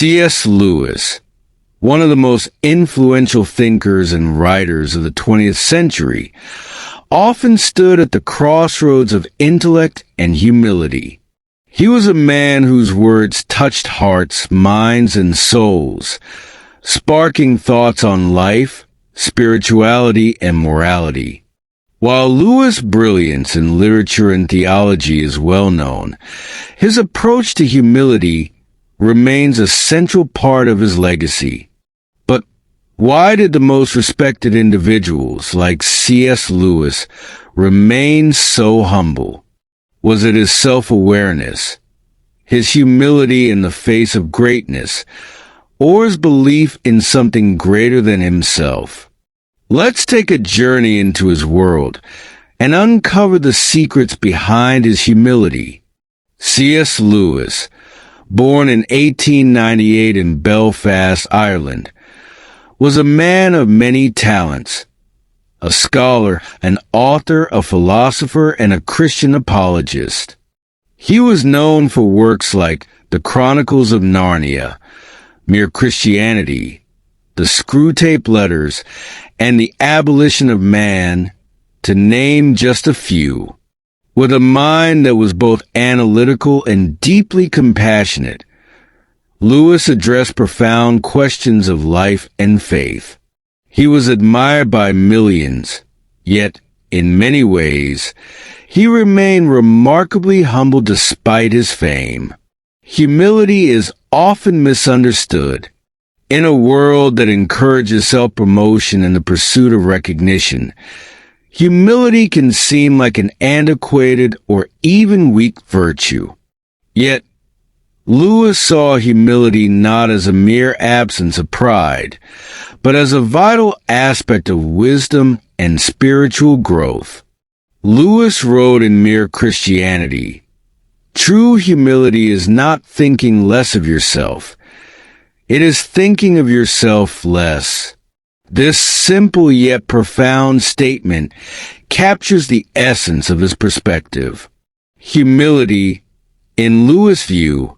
C.S. Lewis, one of the most influential thinkers and writers of the 20th century, often stood at the crossroads of intellect and humility. He was a man whose words touched hearts, minds, and souls, sparking thoughts on life, spirituality, and morality. While Lewis' brilliance in literature and theology is well known, his approach to humility remains a central part of his legacy. But why did the most respected individuals like C.S. Lewis remain so humble? Was it his self-awareness, his humility in the face of greatness, or his belief in something greater than himself? Let's take a journey into his world and uncover the secrets behind his humility. C.S. Lewis, born in 1898 in Belfast, Ireland, was a man of many talents, a scholar, an author, a philosopher, and a Christian apologist. He was known for works like the Chronicles of Narnia, Mere Christianity, the Screwtape Letters, and the Abolition of Man, to name just a few. With a mind that was both analytical and deeply compassionate, Lewis addressed profound questions of life and faith. He was admired by millions, yet, in many ways, he remained remarkably humble despite his fame. Humility is often misunderstood. In a world that encourages self-promotion and the pursuit of recognition, humility can seem like an antiquated or even weak virtue. Yet, Lewis saw humility not as a mere absence of pride, but as a vital aspect of wisdom and spiritual growth. Lewis wrote in Mere Christianity, "True humility is not thinking less of yourself. It is thinking of yourself less." This simple yet profound statement captures the essence of his perspective. Humility, in Lewis' view,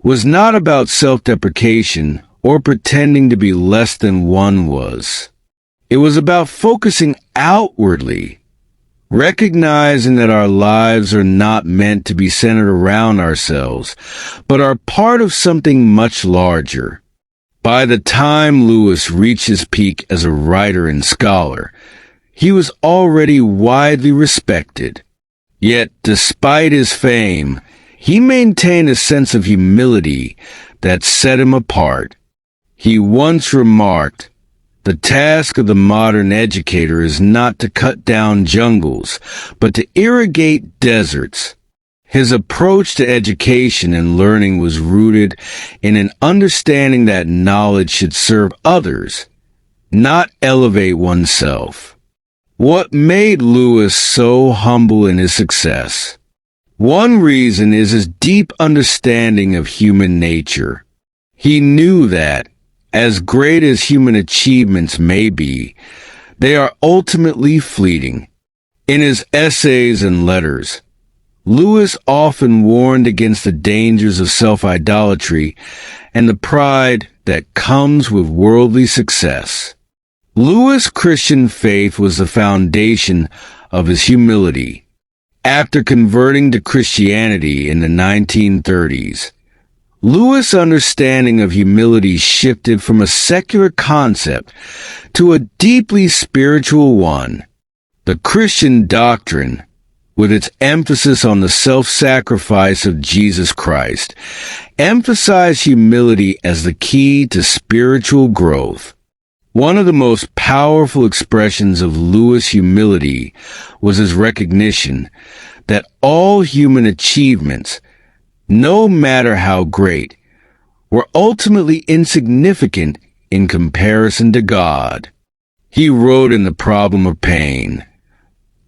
was not about self-deprecation or pretending to be less than one was. It was about focusing outwardly, recognizing that our lives are not meant to be centered around ourselves, but are part of something much larger. By the time Lewis reached his peak as a writer and scholar, he was already widely respected. Yet, despite his fame, he maintained a sense of humility that set him apart. He once remarked, "The task of the modern educator is not to cut down jungles, but to irrigate deserts." His approach to education and learning was rooted in an understanding that knowledge should serve others, not elevate oneself. What made Lewis so humble in his success? One reason is his deep understanding of human nature. He knew that, as great as human achievements may be, they are ultimately fleeting. In his essays and letters, Lewis often warned against the dangers of self-idolatry and the pride that comes with worldly success. Lewis' Christian faith was the foundation of his humility. After converting to Christianity in the 1930s, Lewis' understanding of humility shifted from a secular concept to a deeply spiritual one. The Christian doctrine, with its emphasis on the self-sacrifice of Jesus Christ, emphasized humility as the key to spiritual growth. One of the most powerful expressions of Lewis' humility was his recognition that all human achievements, no matter how great, were ultimately insignificant in comparison to God. He wrote in The Problem of Pain,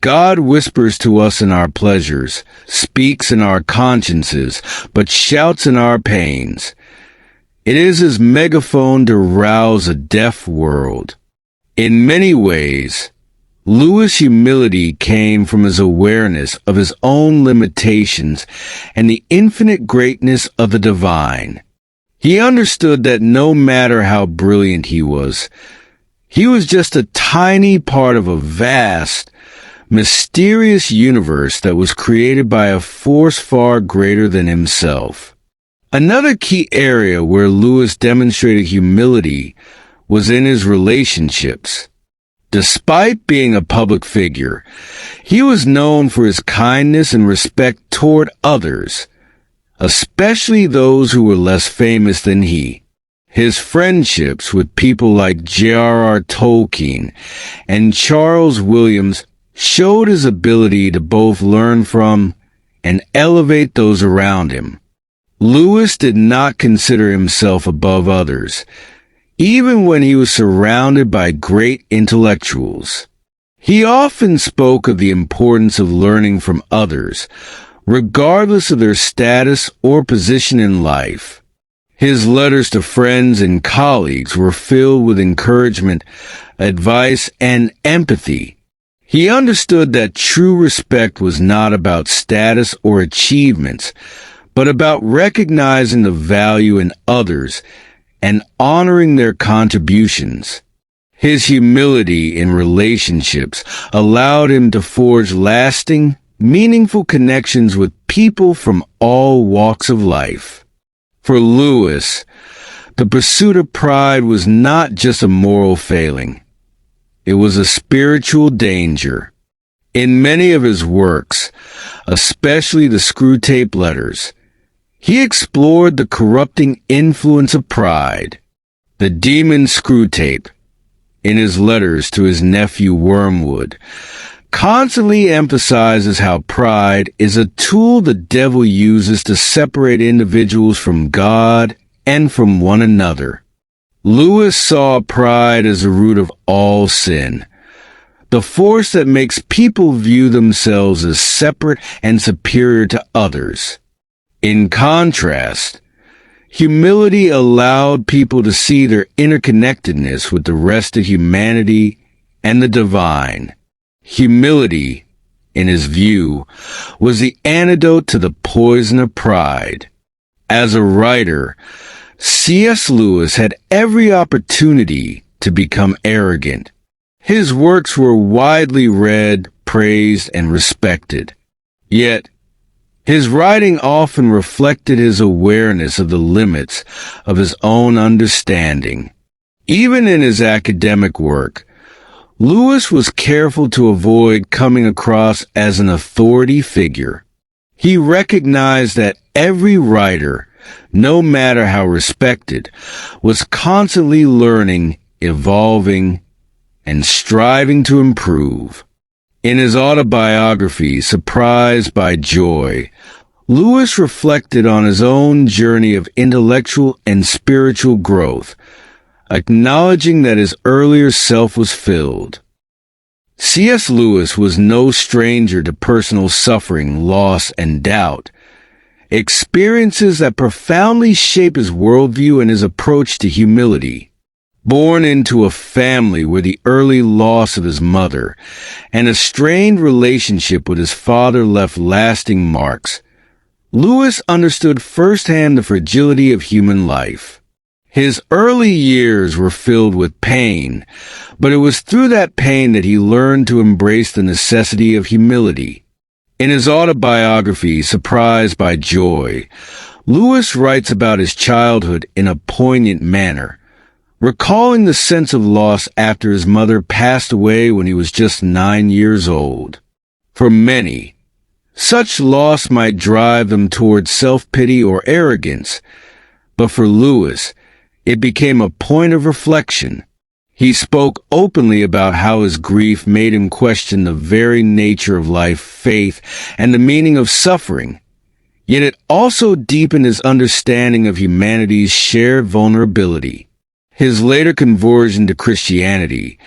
"God whispers to us in our pleasures, speaks in our consciences, but shouts in our pains. It is his megaphone to rouse a deaf world." In many ways, Lewis' humility came from his awareness of his own limitations and the infinite greatness of the divine. He understood that no matter how brilliant he was just a tiny part of a vast, mysterious universe that was created by a force far greater than himself. Another key area where Lewis demonstrated humility was in his relationships. Despite being a public figure, he was known for his kindness and respect toward others, especially those who were less famous than he. His friendships with people like J.R.R. Tolkien and Charles Williams showed his ability to both learn from and elevate those around him. Lewis did not consider himself above others, even when he was surrounded by great intellectuals. He often spoke of the importance of learning from others, regardless of their status or position in life. His letters to friends and colleagues were filled with encouragement, advice, and empathy. He understood that true respect was not about status or achievements, but about recognizing the value in others and honoring their contributions. His humility in relationships allowed him to forge lasting, meaningful connections with people from all walks of life. For Lewis, the pursuit of pride was not just a moral failing. It was a spiritual danger. In many of his works, especially the Screwtape Letters, he explored the corrupting influence of pride. The demon Screwtape, in his letters to his nephew Wormwood, constantly emphasizes how pride is a tool the devil uses to separate individuals from God and from one another. Lewis saw pride as the root of all sin, the force that makes people view themselves as separate and superior to others. In contrast, humility allowed people to see their interconnectedness with the rest of humanity and the divine. Humility, in his view, was the antidote to the poison of pride. As a writer, C.S. Lewis had every opportunity to become arrogant. His works were widely read, praised, and respected. Yet, his writing often reflected his awareness of the limits of his own understanding. Even in his academic work, Lewis was careful to avoid coming across as an authority figure. He recognized that every writer, no matter how respected, was constantly learning, evolving, and striving to improve. In his autobiography, Surprised by Joy, Lewis reflected on his own journey of intellectual and spiritual growth, acknowledging that his earlier self was filled. C.S. Lewis was no stranger to personal suffering, loss, and doubt, experiences that profoundly shape his worldview and his approach to humility. Born into a family where the early loss of his mother and a strained relationship with his father left lasting marks, Lewis understood firsthand the fragility of human life. His early years were filled with pain, but it was through that pain that he learned to embrace the necessity of humility. In his autobiography, Surprised by Joy, Lewis writes about his childhood in a poignant manner, recalling the sense of loss after his mother passed away when he was just 9 years old. For many, such loss might drive them towards self-pity or arrogance, but for Lewis, it became a point of reflection. He spoke openly about how his grief made him question the very nature of life, faith, and the meaning of suffering. Yet it also deepened his understanding of humanity's shared vulnerability. His later conversion to Christianity,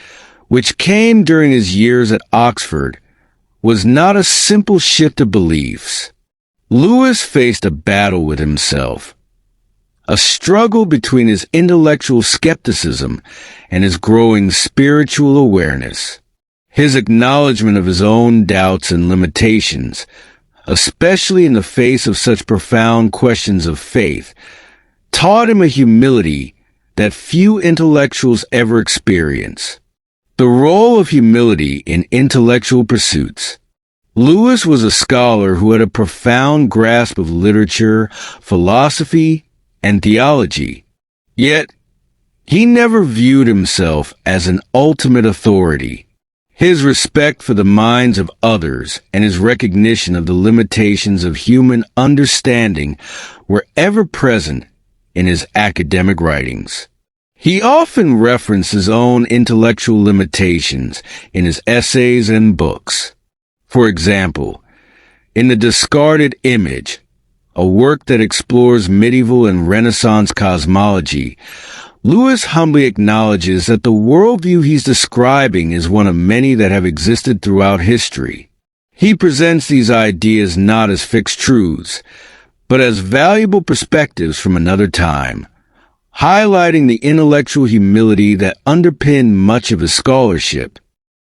which came during his years at Oxford, was not a simple shift of beliefs. Lewis faced a battle with himself, a struggle between his intellectual skepticism and his growing spiritual awareness. His acknowledgement of his own doubts and limitations, especially in the face of such profound questions of faith, taught him a humility that few intellectuals ever experience. The role of humility in intellectual pursuits. Lewis was a scholar who had a profound grasp of literature, philosophy, and theology. Yet, he never viewed himself as an ultimate authority. His respect for the minds of others and his recognition of the limitations of human understanding were ever present in his academic writings. He often referenced his own intellectual limitations in his essays and books. For example, in The Discarded Image, a work that explores medieval and Renaissance cosmology, Lewis humbly acknowledges that the worldview he's describing is one of many that have existed throughout history. He presents these ideas not as fixed truths, but as valuable perspectives from another time, highlighting the intellectual humility that underpinned much of his scholarship.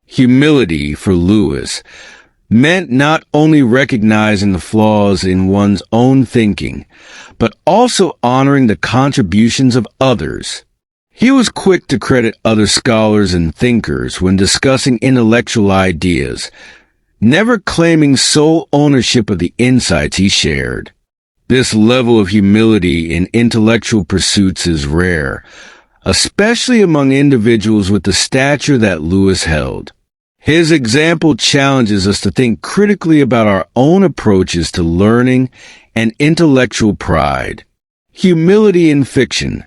Humility, for Lewis, meant not only recognizing the flaws in one's own thinking, but also honoring the contributions of others. He was quick to credit other scholars and thinkers when discussing intellectual ideas, never claiming sole ownership of the insights he shared. This level of humility in intellectual pursuits is rare, especially among individuals with the stature that Lewis held. His example challenges us to think critically about our own approaches to learning and intellectual pride. Humility in fiction.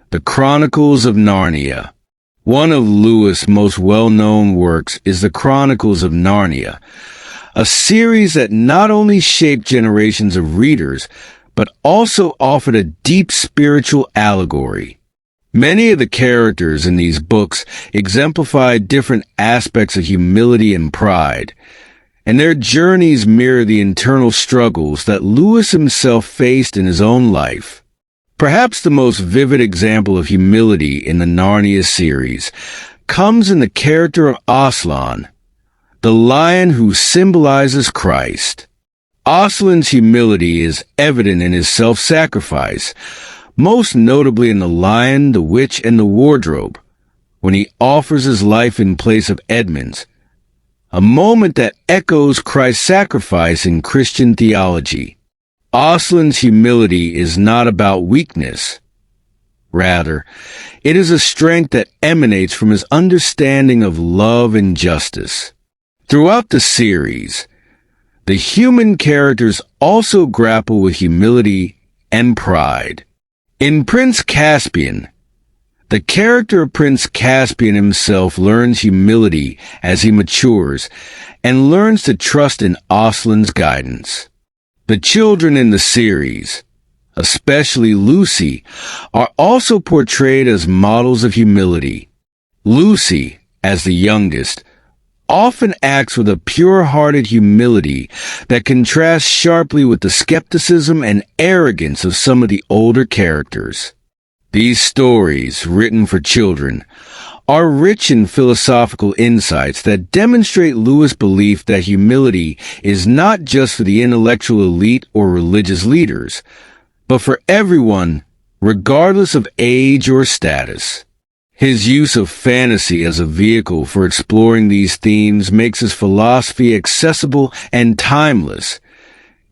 The Chronicles of Narnia. One of Lewis' most well-known works is The Chronicles of Narnia, a series that not only shaped generations of readers, but also offered a deep spiritual allegory. Many of the characters in these books exemplify different aspects of humility and pride, and their journeys mirror the internal struggles that Lewis himself faced in his own life. Perhaps the most vivid example of humility in the Narnia series comes in the character of Aslan, the lion who symbolizes Christ. Aslan's humility is evident in his self-sacrifice, most notably in The Lion, the Witch, and the Wardrobe, when he offers his life in place of Edmund's, a moment that echoes Christ's sacrifice in Christian theology. Aslan's humility is not about weakness. Rather, it is a strength that emanates from his understanding of love and justice. Throughout the series, the human characters also grapple with humility and pride. In Prince Caspian, the character of Prince Caspian himself learns humility as he matures and learns to trust in Aslan's guidance. The children in the series, especially Lucy, are also portrayed as models of humility. Lucy, as the youngest, often acts with a pure-hearted humility that contrasts sharply with the skepticism and arrogance of some of the older characters. These stories, written for children, are rich in philosophical insights that demonstrate Lewis' belief that humility is not just for the intellectual elite or religious leaders, but for everyone, regardless of age or status. His use of fantasy as a vehicle for exploring these themes makes his philosophy accessible and timeless,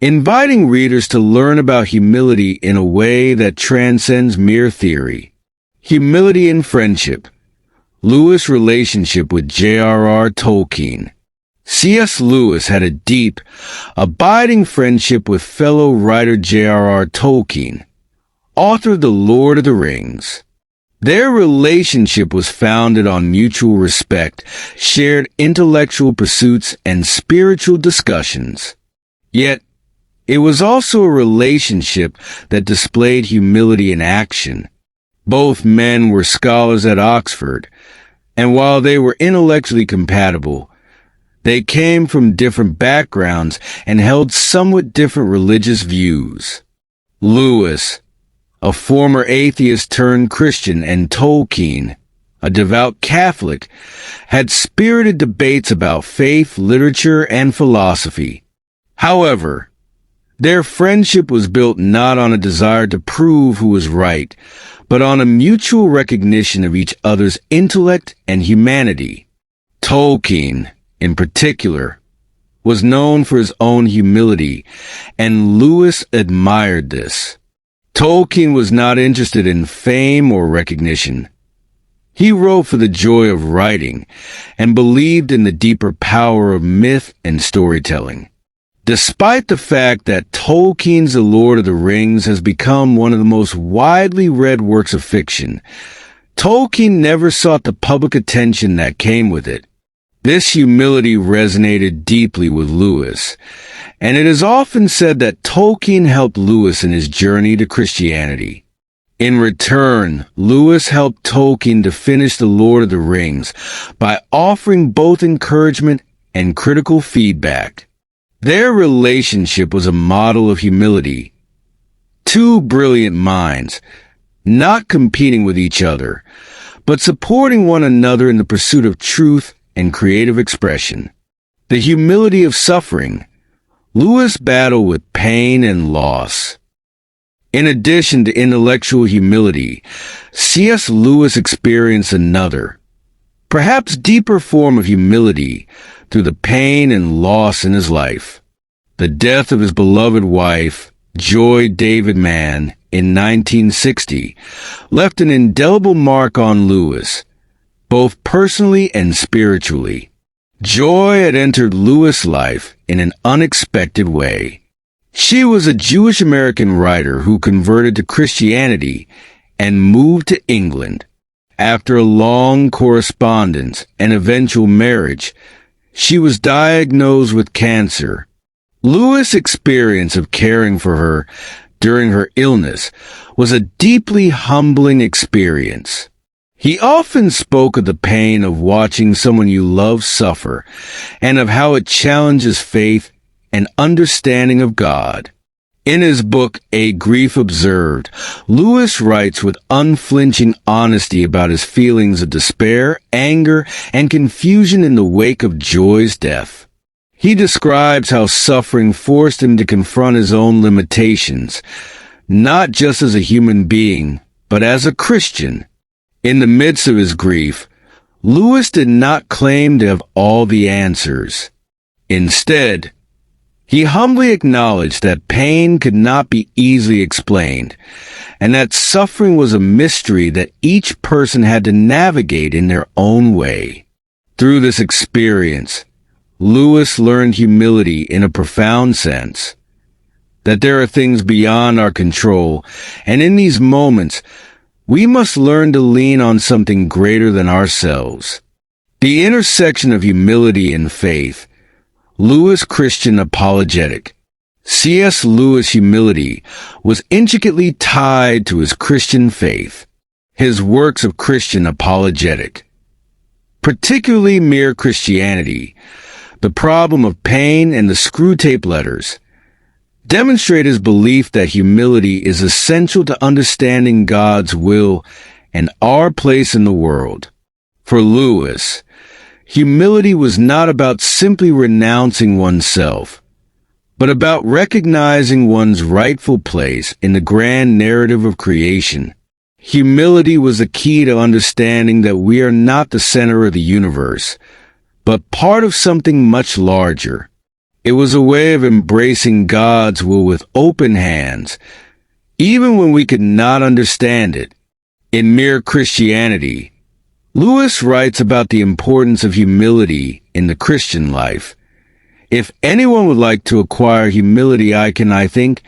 inviting readers to learn about humility in a way that transcends mere theory. Humility in friendship. Lewis' relationship with J.R.R. Tolkien. C.S. Lewis had a deep, abiding friendship with fellow writer J.R.R. Tolkien, author of The Lord of the Rings. Their relationship was founded on mutual respect, shared intellectual pursuits, and spiritual discussions. Yet, it was also a relationship that displayed humility in action. Both men were scholars at Oxford, and while they were intellectually compatible, they came from different backgrounds and held somewhat different religious views. Lewis, a former atheist turned Christian, and Tolkien, a devout Catholic, had spirited debates about faith, literature, and philosophy. However, Their friendship was built not on a desire to prove who was right, but on a mutual recognition of each other's intellect and humanity. Tolkien, in particular, was known for his own humility, and Lewis admired this. Tolkien was not interested in fame or recognition. He wrote for the joy of writing and believed in the deeper power of myth and storytelling. Despite the fact that Tolkien's The Lord of the Rings has become one of the most widely read works of fiction, Tolkien never sought the public attention that came with it. This humility resonated deeply with Lewis, and it is often said that Tolkien helped Lewis in his journey to Christianity. In return, Lewis helped Tolkien to finish The Lord of the Rings by offering both encouragement and critical feedback. Their relationship was a model of humility. Two brilliant minds, not competing with each other, but supporting one another in the pursuit of truth and creative expression. The humility of suffering. Lewis battled with pain and loss. In addition to intellectual humility, C.S. Lewis experienced another, perhaps deeper form of humility through the pain and loss in his life. The death of his beloved wife, Joy David Mann, in 1960, left an indelible mark on Lewis, both personally and spiritually. Joy had entered Lewis' life in an unexpected way. She was a Jewish-American writer who converted to Christianity and moved to England. After a long correspondence and eventual marriage, she was diagnosed with cancer. Lewis' experience of caring for her during her illness was a deeply humbling experience. He often spoke of the pain of watching someone you love suffer and of how it challenges faith and understanding of God. In his book, A Grief Observed, Lewis writes with unflinching honesty about his feelings of despair, anger, and confusion in the wake of Joy's death. He describes how suffering forced him to confront his own limitations, not just as a human being, but as a Christian. In the midst of his grief, Lewis did not claim to have all the answers. Instead, he humbly acknowledged that pain could not be easily explained, and that suffering was a mystery that each person had to navigate in their own way. Through this experience, Lewis learned humility in a profound sense, that there are things beyond our control, and in these moments, we must learn to lean on something greater than ourselves. The intersection of humility and faith. Lewis' Christian apologetic. C.S. Lewis' humility was intricately tied to his Christian faith. His works of Christian apologetic, particularly Mere Christianity, The Problem of Pain, and the Screwtape Letters, demonstrate his belief that humility is essential to understanding God's will and our place in the world. For Lewis, humility was not about simply renouncing oneself, but about recognizing one's rightful place in the grand narrative of creation. Humility was the key to understanding that we are not the center of the universe, but part of something much larger. It was a way of embracing God's will with open hands, even when we could not understand it. In Mere Christianity, Lewis writes about the importance of humility in the Christian life. If anyone would like to acquire humility, I think,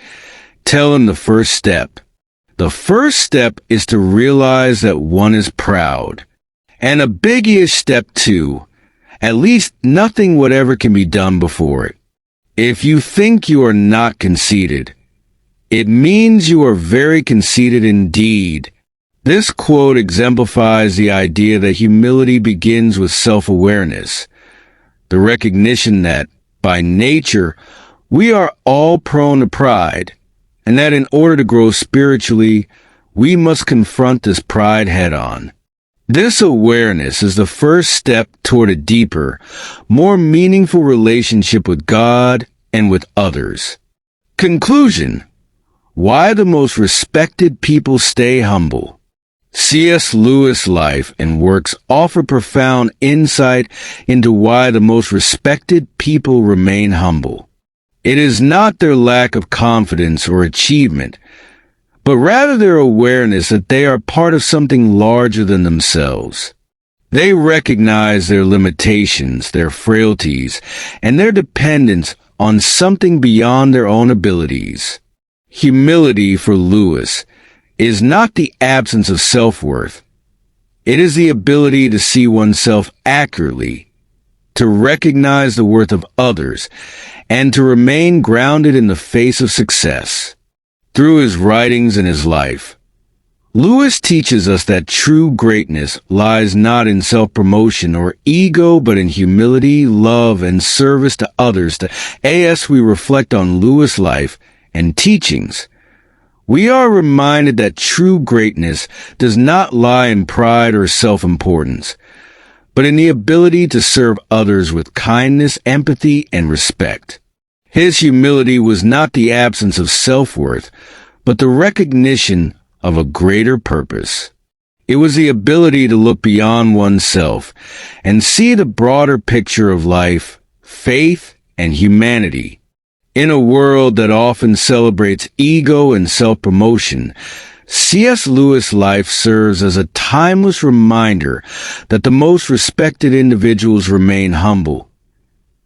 tell him the first step. The first step is to realize that one is proud. And a biggie step two, at least nothing whatever can be done before it. If you think you are not conceited, it means you are very conceited indeed. This quote exemplifies the idea that humility begins with self-awareness, the recognition that, by nature, we are all prone to pride, and that in order to grow spiritually, we must confront this pride head-on. This awareness is the first step toward a deeper, more meaningful relationship with God and with others. Conclusion: why the most respected people stay humble. C.S. Lewis' life and works offer profound insight into why the most respected people remain humble. It is not their lack of confidence or achievement, but rather their awareness that they are part of something larger than themselves. They recognize their limitations, their frailties, and their dependence on something beyond their own abilities. Humility for Lewis is not the absence of self-worth. It is the ability to see oneself accurately, to recognize the worth of others, and to remain grounded in the face of success. Through his writings and his life, Lewis teaches us that true greatness lies not in self-promotion or ego, but in humility, love, and service to others. As we reflect on Lewis' life and teachings, we are reminded that true greatness does not lie in pride or self-importance, but in the ability to serve others with kindness, empathy, and respect. His humility was not the absence of self-worth, but the recognition of a greater purpose. It was the ability to look beyond oneself and see the broader picture of life, faith, and humanity. In a world that often celebrates ego and self-promotion, C.S. Lewis' life serves as a timeless reminder that the most respected individuals remain humble,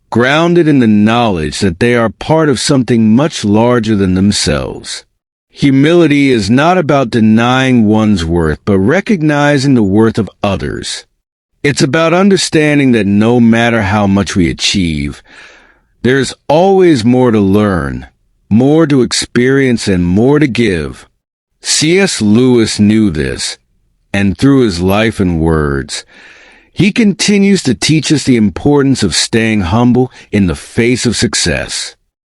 grounded in the knowledge that they are part of something much larger than themselves. Humility is not about denying one's worth, but recognizing the worth of others. It's about understanding that no matter how much we achieve, there's always more to learn, more to experience, and more to give. C.S. Lewis knew this, and through his life and words, he continues to teach us the importance of staying humble in the face of success.